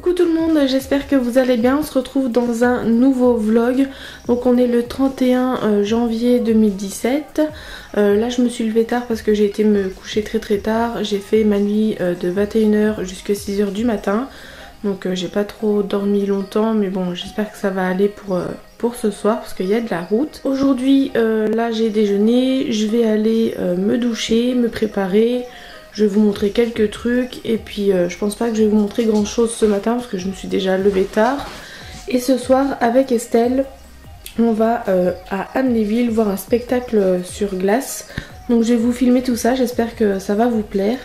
Coucou tout le monde, j'espère que vous allez bien. On se retrouve dans un nouveau vlog. Donc on est le 31 janvier 2017. Là je me suis levée tard parce que j'ai été me coucher très tard. J'ai fait ma nuit de 21h jusqu'à 6h du matin. Donc j'ai pas trop dormi longtemps, mais bon, j'espère que ça va aller pour ce soir parce qu'il y a de la route. Aujourd'hui là j'ai déjeuné, je vais aller me doucher, me préparer. Je vais vous montrer quelques trucs et puis je pense pas que je vais vous montrer grand chose ce matin parce que je me suis déjà levée tard. Et ce soir avec Estelle, on va à Amnéville voir un spectacle sur glace. Donc je vais vous filmer tout ça, j'espère que ça va vous plaire.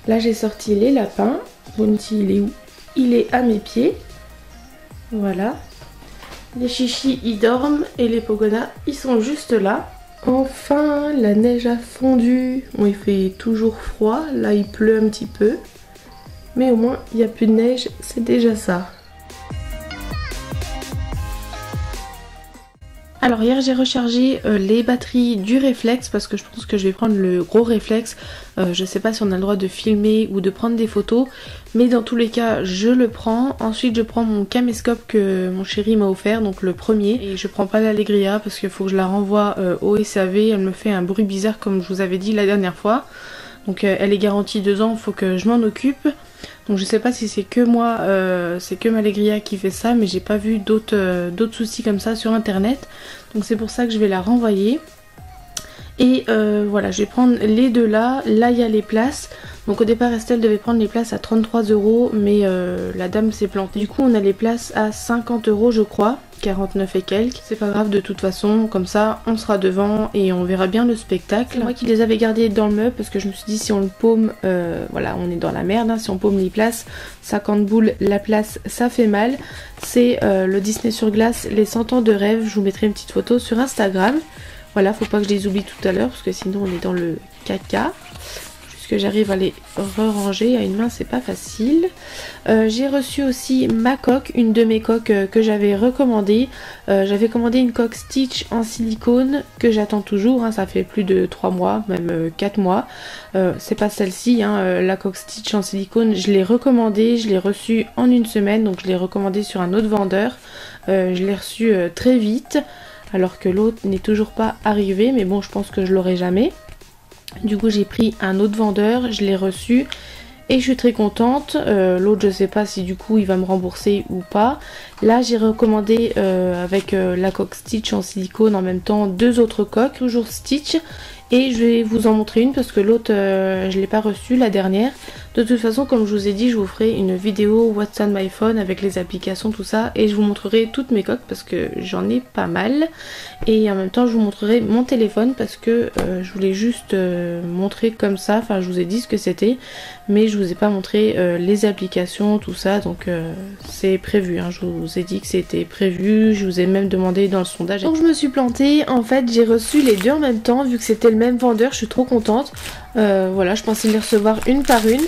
Là j'ai sorti les lapins. Bounty il est où? Il est à mes pieds. Voilà. Les chichis ils dorment et les pogonas ils sont juste là. Enfin, la neige a fondu. Bon, il fait toujours froid. Là, il pleut un petit peu. Mais au moins, il n'y a plus de neige. C'est déjà ça. Alors hier j'ai rechargé les batteries du réflexe parce que je pense que je vais prendre le gros réflexe. Je sais pas si on a le droit de filmer ou de prendre des photos, mais dans tous les cas je le prends. Ensuite je prends mon caméscope que mon chéri m'a offert, donc le premier, et je prends pas l'Allegria parce qu'il faut que je la renvoie au SAV. Elle me fait un bruit bizarre comme je vous avais dit la dernière fois. Donc elle est garantie 2 ans, il faut que je m'en occupe. Donc je sais pas si c'est que moi, c'est que Mallegria qui fait ça, mais j'ai pas vu d'autres soucis comme ça sur internet. Donc c'est pour ça que je vais la renvoyer. Et voilà, je vais prendre les deux là. Là il y a les places. Donc au départ Estelle devait prendre les places à 33 €, mais la dame s'est plantée. Du coup on a les places à 50 € je crois. 49 et quelques, c'est pas grave de toute façon, comme ça on sera devant et on verra bien le spectacle. Moi qui les avais gardés dans le meuble parce que je me suis dit si on le paume, voilà on est dans la merde, hein, si on paume les places, 50 boules la place ça fait mal. C'est le Disney sur glace, les 100 ans de rêve, je vous mettrai une petite photo sur Instagram. Voilà, faut pas que je les oublie tout à l'heure parce que sinon on est dans le caca. Que j'arrive à les ranger à une main, c'est pas facile. J'ai reçu aussi ma coque, une de mes coques que j'avais recommandée. J'avais commandé une coque Stitch en silicone que j'attends toujours, hein, ça fait plus de 3 mois, même 4 mois. C'est pas celle-ci, hein, la coque Stitch en silicone, je l'ai recommandée, je l'ai reçue en une semaine, donc je l'ai recommandée sur un autre vendeur. Je l'ai reçue très vite, alors que l'autre n'est toujours pas arrivé, mais bon je pense que je l'aurai jamais. Du coup j'ai pris un autre vendeur, je l'ai reçu et je suis très contente. L'autre je sais pas si du coup il va me rembourser ou pas. Là j'ai recommandé avec la coque Stitch en silicone en même temps 2 autres coques, toujours Stitch. Et je vais vous en montrer une parce que l'autre je l'ai pas reçue la dernière. De toute façon comme je vous ai dit je vous ferai une vidéo What's on my phone avec les applications tout ça. Et je vous montrerai toutes mes coques parce que j'en ai pas mal. Et en même temps je vous montrerai mon téléphone parce que je voulais juste montrer comme ça. Enfin je vous ai dit ce que c'était. Mais je vous ai pas montré les applications tout ça. Donc c'est prévu, hein. Je vous ai dit que c'était prévu. Je vous ai même demandé dans le sondage. Donc je me suis plantée. En fait j'ai reçu les deux en même temps vu que c'était le même vendeur. Je suis trop contente. Voilà, je pensais les recevoir une par une.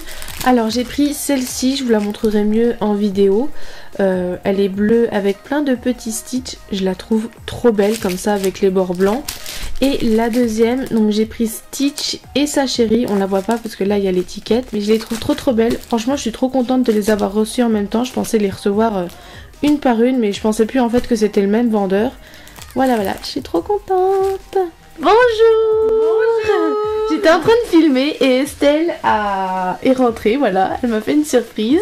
Alors j'ai pris celle-ci, je vous la montrerai mieux en vidéo. Elle est bleue avec plein de petits stitches. Je la trouve trop belle comme ça avec les bords blancs. Et la deuxième, donc j'ai pris Stitch et sa chérie. On la voit pas parce que là il y a l'étiquette. Mais je les trouve trop belles. Franchement je suis trop contente de les avoir reçues en même temps. Je pensais les recevoir une par une. Mais je pensais plus en fait que c'était le même vendeur. Voilà, je suis trop contente. Bonjour. Bonjour. J'étais en train de filmer et Estelle est rentrée, voilà, elle m'a fait une surprise.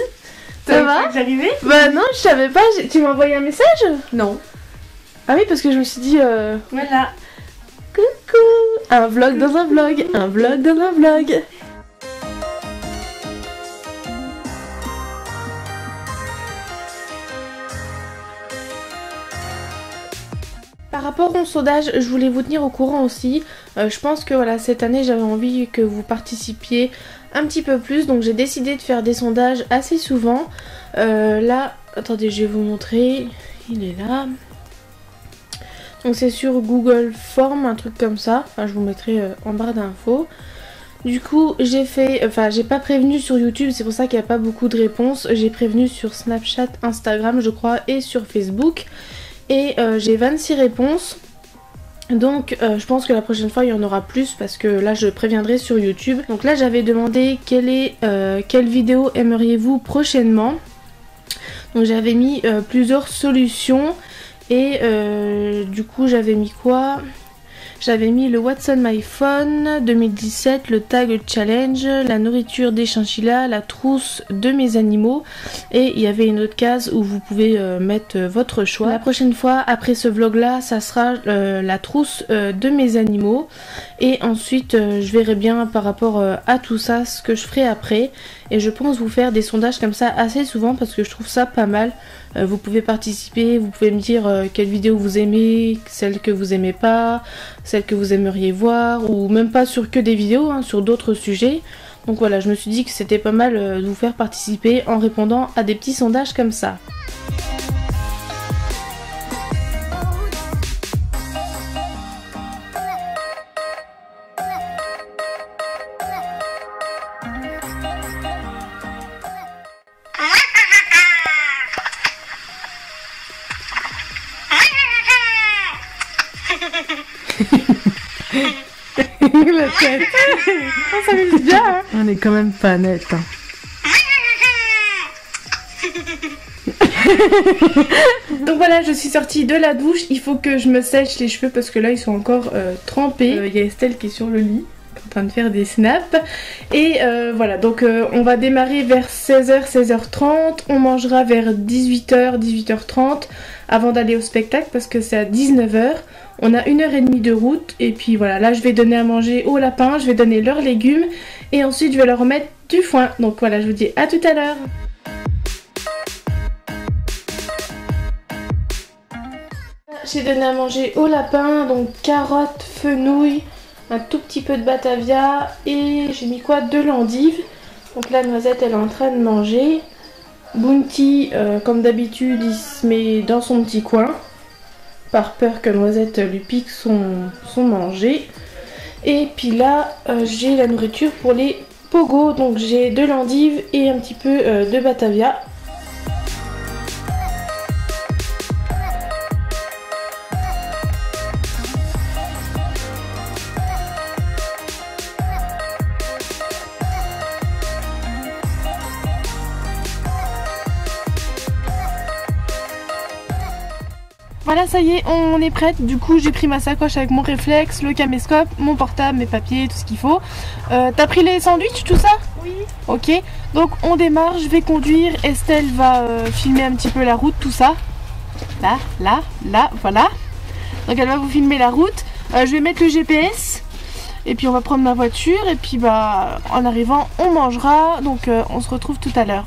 Ça va? J'arrivais? Bah non, je savais pas, tu m'as envoyé un message? Non. Ah oui, parce que je me suis dit... Voilà. Coucou. Un vlog dans un vlog, un vlog dans un vlog. Par rapport au sondage, je voulais vous tenir au courant aussi. Je pense que voilà, cette année j'avais envie que vous participiez un petit peu plus. Donc j'ai décidé de faire des sondages assez souvent. Là, attendez, je vais vous montrer. Il est là. Donc c'est sur Google Form, un truc comme ça. Enfin, je vous mettrai en barre d'infos. Du coup, j'ai fait... Enfin, j'ai pas prévenu sur YouTube, c'est pour ça qu'il n'y a pas beaucoup de réponses. J'ai prévenu sur Snapchat, Instagram, je crois, et sur Facebook. Et j'ai 26 réponses. Donc je pense que la prochaine fois il y en aura plus parce que là je préviendrai sur YouTube. Donc là j'avais demandé quelle vidéo aimeriez-vous prochainement. Donc j'avais mis plusieurs solutions et du coup j'avais mis quoi? J'avais mis le What's on my phone 2017, le tag challenge, la nourriture des chinchillas, la trousse de mes animaux et il y avait une autre case où vous pouvez mettre votre choix. La prochaine fois après ce vlog là ça sera la trousse de mes animaux et ensuite je verrai bien par rapport à tout ça ce que je ferai après et je pense vous faire des sondages comme ça assez souvent parce que je trouve ça pas mal. Vous pouvez participer, vous pouvez me dire quelle vidéo vous aimez, celle que vous aimez pas, celle que vous aimeriez voir, ou même pas sur que des vidéos, hein, sur d'autres sujets. Donc voilà, je me suis dit que c'était pas mal de vous faire participer en répondant à des petits sondages comme ça. La tête. Oh, ça m'amuse bien hein. On est quand même pas net hein. Donc voilà, je suis sortie de la douche. Il faut que je me sèche les cheveux parce que là ils sont encore trempés. Il y a Estelle qui est sur le lit en train de faire des snaps. Et voilà, donc on va démarrer vers 16h, 16h30. On mangera vers 18h, 18h30 avant d'aller au spectacle parce que c'est à 19h. On a 1h30 de route et puis voilà, là je vais donner à manger aux lapins, je vais donner leurs légumes et ensuite je vais leur mettre du foin. Donc voilà, je vous dis à tout à l'heure. J'ai donné à manger aux lapins, donc carottes, fenouil, un tout petit peu de batavia et j'ai mis quoi? De l'endive. Donc la noisette elle est en train de manger. Bounty comme d'habitude il se met dans son petit coin par peur que Noisette lui pique son manger. Et puis là j'ai la nourriture pour les pogos, donc j'ai de l'endive et un petit peu de batavia. Voilà, ça y est, on est prête. Du coup, j'ai pris ma sacoche avec mon réflexe, le caméscope, mon portable, mes papiers, tout ce qu'il faut. T'as pris les sandwichs, tout ça? Oui. Ok, donc on démarre, je vais conduire. Estelle va filmer un petit peu la route, tout ça. Là, voilà. Donc elle va vous filmer la route. Je vais mettre le GPS. Et puis on va prendre ma voiture. Et puis bah, en arrivant, on mangera. Donc on se retrouve tout à l'heure.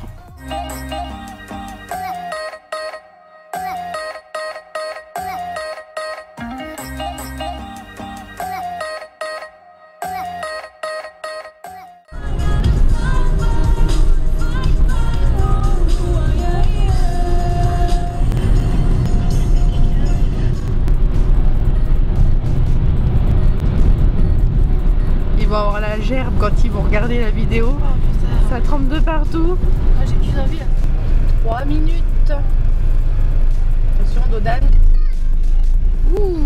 Ils vont avoir la gerbe quand ils vont regarder la vidéo. Oh, ça trempe de partout. Ah, j'ai plus envie là. 3 minutes. Attention, Dodane. Ouh.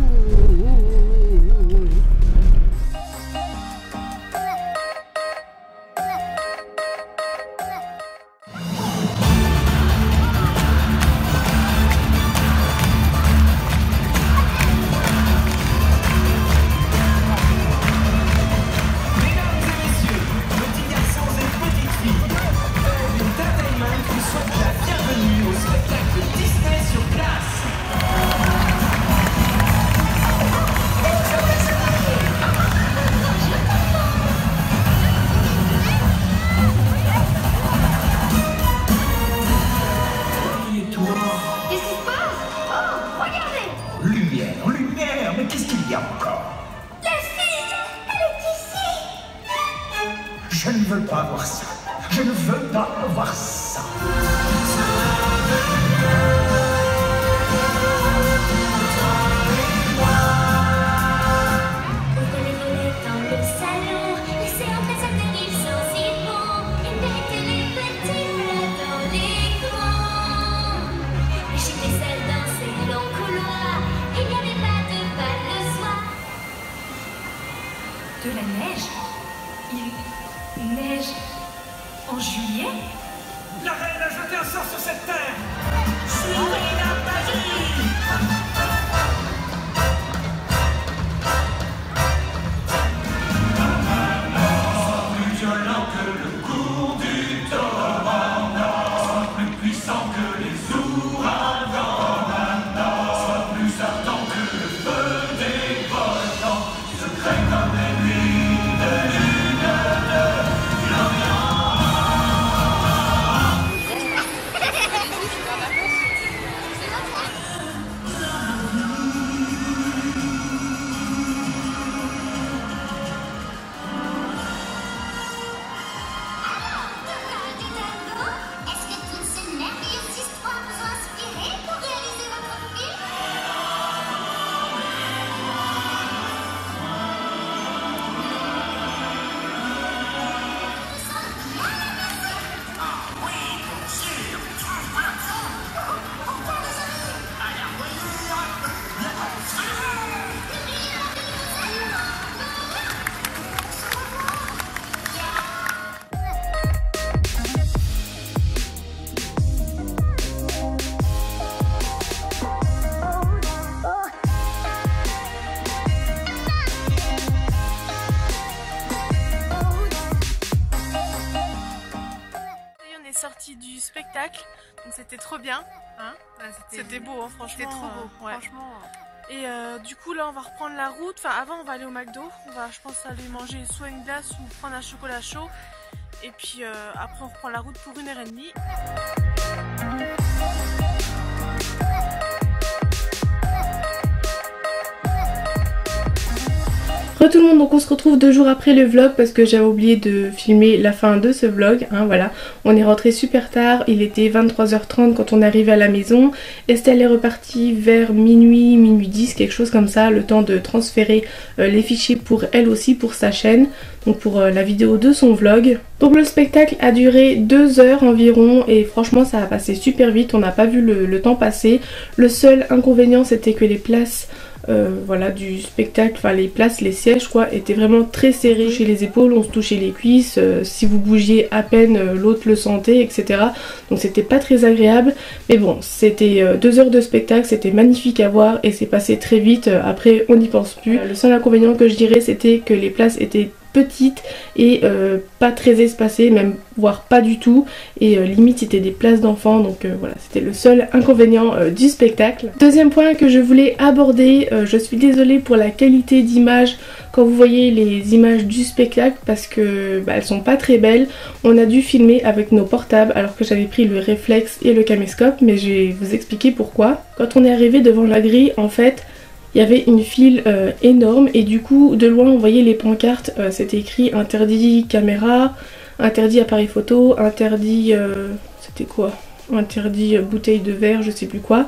Lumière, mais qu'est-ce qu'il y a encore? La fille, elle est ici. Je ne veux pas voir ça. Je ne veux pas voir ça. Ouvrez les volets dans le salon, laissez entrer celles qui sont si bons, et mettez les petits plats dans les grands. J'étais seule dans ces longs couloirs, il n'y avait pas de bal le soir. De la neige? Il neige en juillet? La reine a jeté spectacle, donc c'était trop bien. Hein, c'était beau, hein, franchement. C'était trop beau, ouais. Franchement. Et du coup là on va reprendre la route, enfin avant on va aller au McDo, on va je pense aller manger soit une glace ou prendre un chocolat chaud. Et puis après on reprend la route pour 1h30. Tout le monde, donc on se retrouve 2 jours après le vlog parce que j'avais oublié de filmer la fin de ce vlog, hein, voilà. On est rentré super tard, il était 23h30 quand on est arrivé à la maison. Estelle est repartie vers minuit, minuit 10, quelque chose comme ça, le temps de transférer les fichiers pour elle aussi, pour sa chaîne, donc pour la vidéo de son vlog. Donc le spectacle a duré 2 heures environ et franchement ça a passé super vite, on n'a pas vu le temps passer. Le seul inconvénient c'était que les places voilà, du spectacle, enfin les places, les sièges quoi, étaient vraiment très serrés. Chez les épaules, on se touchait les cuisses, si vous bougiez à peine, l'autre le sentait, etc. Donc c'était pas très agréable. Mais bon, c'était 2 heures de spectacle, c'était magnifique à voir et c'est passé très vite. Après, on n'y pense plus. Le seul inconvénient que je dirais, c'était que les places étaient petites et pas très espacées, même voire pas du tout, et limite c'était des places d'enfants, donc voilà, c'était le seul inconvénient du spectacle. Deuxième point que je voulais aborder, je suis désolée pour la qualité d'image quand vous voyez les images du spectacle parce que elles sont pas très belles. On a dû filmer avec nos portables alors que j'avais pris le réflexe et le caméscope, mais je vais vous expliquer pourquoi. Quand on est arrivé devant la grille, en fait il y avait une file énorme et du coup de loin on voyait les pancartes, c'était écrit interdit caméra, interdit appareil photo, interdit c'était quoi, interdit bouteille de verre, je sais plus quoi.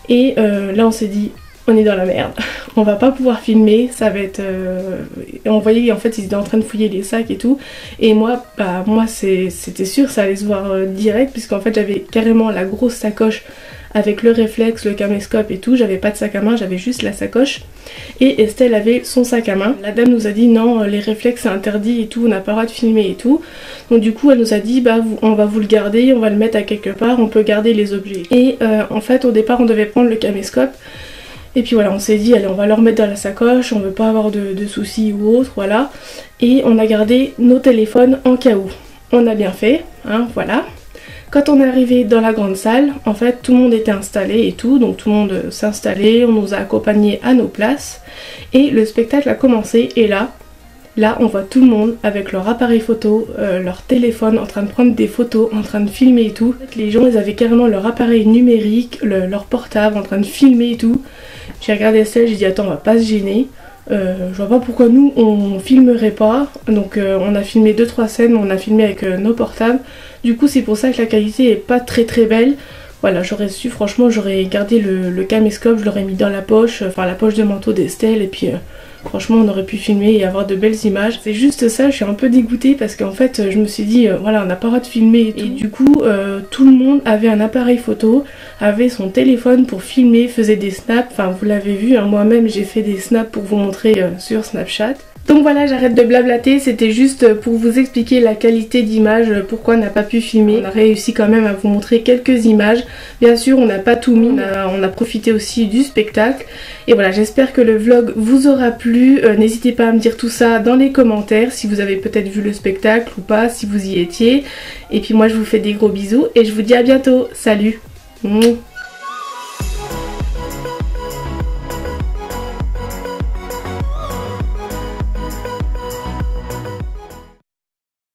Et là on s'est dit on est dans la merde, on va pas pouvoir filmer, ça va être... Et on voyait en fait ils étaient en train de fouiller les sacs et tout. Et moi, c'était sûr ça allait se voir direct puisqu'en fait j'avais carrément la grosse sacoche avec le réflexe, le caméscope et tout. J'avais pas de sac à main, j'avais juste la sacoche. Et Estelle avait son sac à main. La dame nous a dit non, les réflexes c'est interdit et tout, on n'a pas le droit de filmer et tout. Donc du coup elle nous a dit bah on va vous le garder, on va le mettre à quelque part, on peut garder les objets. Et en fait au départ on devait prendre le caméscope. Et puis voilà, on s'est dit allez on va le remettre dans la sacoche, on veut pas avoir de soucis ou autre, voilà. Et on a gardé nos téléphones en cas où. On a bien fait, hein, voilà. Quand on est arrivé dans la grande salle, en fait tout le monde était installé et tout, donc tout le monde s'installait, on nous a accompagnés à nos places et le spectacle a commencé et là on voit tout le monde avec leur appareil photo, leur téléphone en train de prendre des photos, en train de filmer et tout. Les gens ils avaient carrément leur appareil numérique, leur portable en train de filmer et tout. J'ai regardé Estelle, j'ai dit attends on va pas se gêner. Je vois pas pourquoi nous on filmerait pas, donc on a filmé 2-3 scènes, on a filmé avec nos portables, du coup c'est pour ça que la qualité est pas très belle. Voilà, j'aurais su, franchement j'aurais gardé le caméscope, je l'aurais mis dans la poche, enfin la poche de manteau d'Estelle et puis franchement on aurait pu filmer et avoir de belles images. C'est juste ça, je suis un peu dégoûtée parce qu'en fait je me suis dit voilà on n'a pas le droit de filmer et tout. Et du coup tout le monde avait un appareil photo, avait son téléphone pour filmer, faisait des snaps, enfin vous l'avez vu, hein, moi-même j'ai fait des snaps pour vous montrer sur Snapchat. Donc voilà, j'arrête de blablater, c'était juste pour vous expliquer la qualité d'image, pourquoi on n'a pas pu filmer. On a réussi quand même à vous montrer quelques images. Bien sûr, on n'a pas tout mis, on a profité aussi du spectacle. Et voilà, j'espère que le vlog vous aura plu. N'hésitez pas à me dire tout ça dans les commentaires, si vous avez peut-être vu le spectacle ou pas, si vous y étiez. Et puis moi, je vous fais des gros bisous et je vous dis à bientôt. Salut!